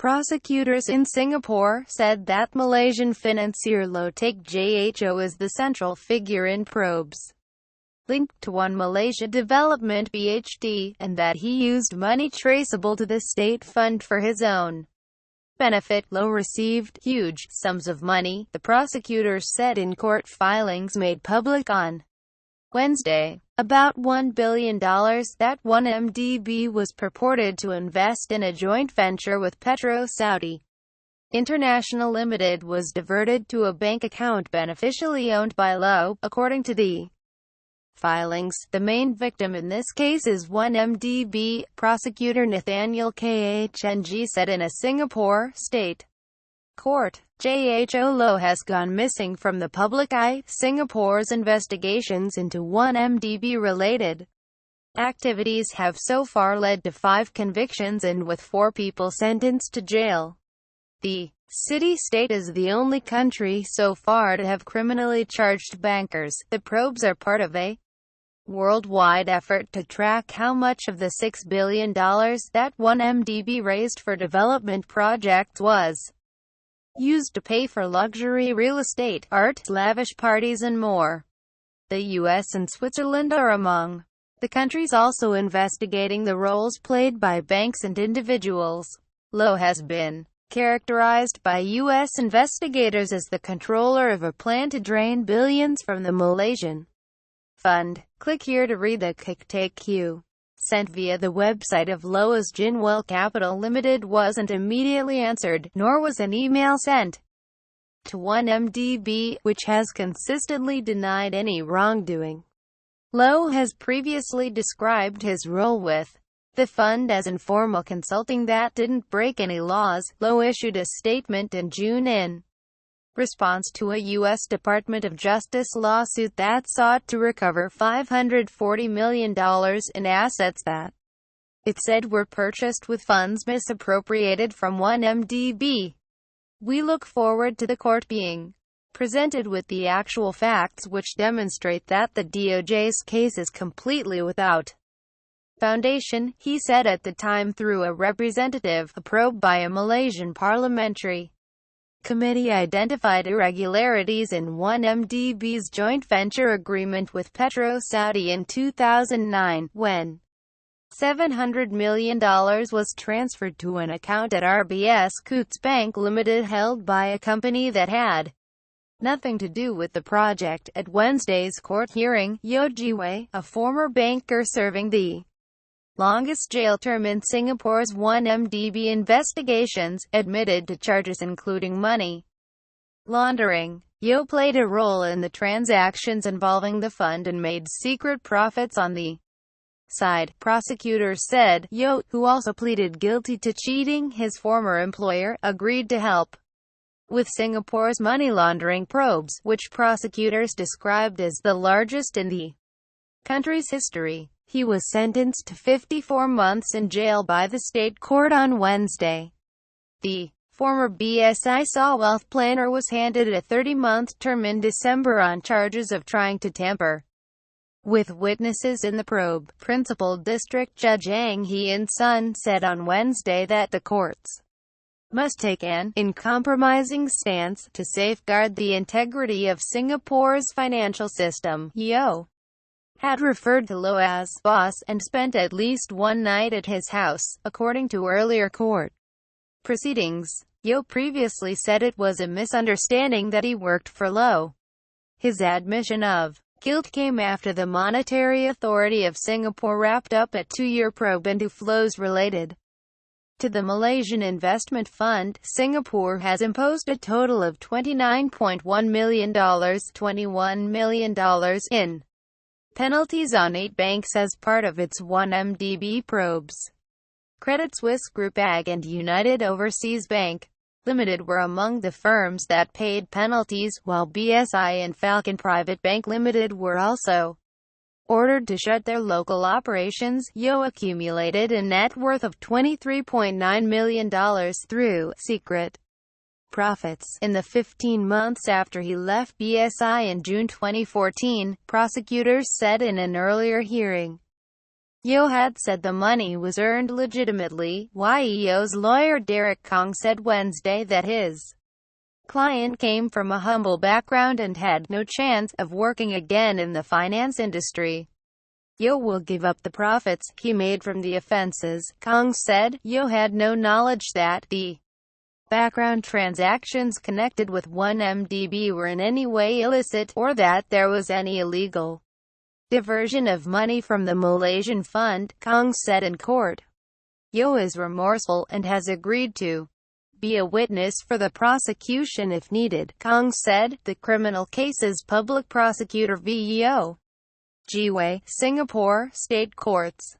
Prosecutors in Singapore said that Malaysian financier Low Teck Jho is the central figure in probes linked to One Malaysia Development (BHD), and that he used money traceable to the state fund for his own benefit. Low received huge sums of money, the prosecutors said in court filings made public on Wednesday. About $1 billion that 1MDB was purported to invest in a joint venture with Petro Saudi International Limited was diverted to a bank account beneficially owned by Low, according to the filings. The main victim in this case is 1MDB, prosecutor Nathaniel Khng said in a Singapore state court. Jho Low has gone missing from the public eye. Singapore's investigations into 1MDB-related activities have so far led to 5 convictions and with 4 people sentenced to jail. The city-state is the only country so far to have criminally charged bankers. The probes are part of a worldwide effort to track how much of the $6 billion that 1MDB raised for development projects was used to pay for luxury real estate, art, lavish parties and more. The US and Switzerland are among the countries also investigating the roles played by banks and individuals. Low has been characterized by US investigators as the controller of a plan to drain billions from the Malaysian fund. Click here to read the KTQ sent via the website of Low as Jinwell Capital Limited wasn't immediately answered, nor was an email sent to 1MDB, which has consistently denied any wrongdoing. Low has previously described his role with the fund as informal consulting that didn't break any laws. Low issued a statement in June in response to a U.S. Department of Justice lawsuit that sought to recover $540 million in assets that it said were purchased with funds misappropriated from 1MDB. We look forward to the court being presented with the actual facts which demonstrate that the DOJ's case is completely without foundation, he said at the time through a representative. A probe by a Malaysian parliamentary committee identified irregularities in 1MDB's joint venture agreement with Petro Saudi in 2009, when $700 million was transferred to an account at RBS Cootes Bank Limited held by a company that had nothing to do with the project. At Wednesday's court hearing, Yeo Jiwei, a former banker serving the longest jail term in Singapore's 1MDB investigations, admitted to charges including money laundering. Yeo played a role in the transactions involving the fund and made secret profits on the side, prosecutors said. Yeo, who also pleaded guilty to cheating his former employer, agreed to help with Singapore's money laundering probes, which prosecutors described as the largest in the country's history. He was sentenced to 54 months in jail by the state court on Wednesday. The former BSI Saw wealth planner was handed a 30-month term in December on charges of trying to tamper with witnesses in the probe. Principal District Judge Ang Hee Sun said on Wednesday that the courts must take an uncompromising stance to safeguard the integrity of Singapore's financial system. Yeo had referred to Low as boss and spent at least one night at his house, according to earlier court proceedings. Yeo previously said it was a misunderstanding that he worked for Low. His admission of guilt came after the Monetary Authority of Singapore wrapped up a 2-year probe into flows related to the Malaysian Investment Fund. Singapore has imposed a total of $29.1 million $21 million in penalties on 8 banks as part of its 1MDB probes. Credit Suisse Group AG and United Overseas Bank Limited were among the firms that paid penalties, while BSI and Falcon Private Bank Limited were also ordered to shut their local operations. Yeo accumulated a net worth of $23.9 million through secret profits in the 15 months after he left BSI in June 2014, prosecutors said in an earlier hearing. Yeo had said the money was earned legitimately. Yeo's lawyer Derek Kong said Wednesday that his client came from a humble background and had no chance of working again in the finance industry. Yeo will give up the profits he made from the offenses, Kong said. Yeo had no knowledge that the background transactions connected with 1MDB were in any way illicit, or that there was any illegal diversion of money from the Malaysian fund, Kong said in court. Yeo is remorseful and has agreed to be a witness for the prosecution if needed, Kong said. The criminal case's public prosecutor v. Yeo, Singapore State Courts.